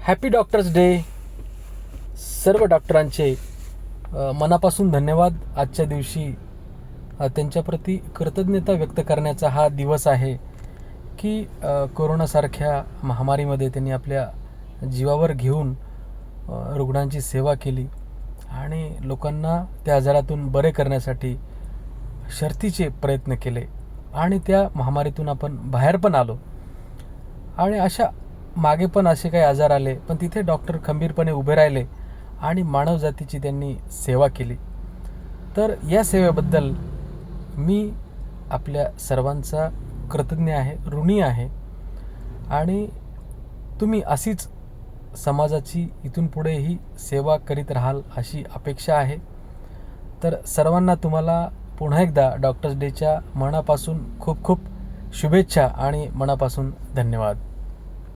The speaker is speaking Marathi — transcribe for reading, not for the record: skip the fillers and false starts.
Happy doctors day. सर्व डॉक्टरांचे मनापासून धन्यवाद. आजच्या दिवशी त्यांच्याप्रती कृतज्ञता व्यक्त करण्याचा हा दिवस आहे की कोरोनासारख्या महामारीमध्ये त्यांनी आपल्या जीवावर घेऊन रुग्णांची सेवा केली आणि लोकांना त्या आजारातून बरे करण्यासाठी शर्थीचे प्रयत्न केले आणि त्या महामारीतून आपण बाहेर पण आलो. आणि अशा मागे पण असे काही आजार आले, पण तिथे डॉक्टर खंबीरपणे उभे राहिले आणि मानवजातीची त्यांनी सेवा केली. तर या सेवेबद्दल मी आपल्या सर्वांचा कृतज्ञ आहे, ऋणी आहे. आणि तुम्ही अशीच समाजाची इथून पुढेही सेवा करीत राहाल अशी अपेक्षा आहे. तर सर्वांना तुम्हाला पुन्हा एकदा डॉक्टर्स डेच्या मनापासून खूप खूप शुभेच्छा आणि मनापासून धन्यवाद.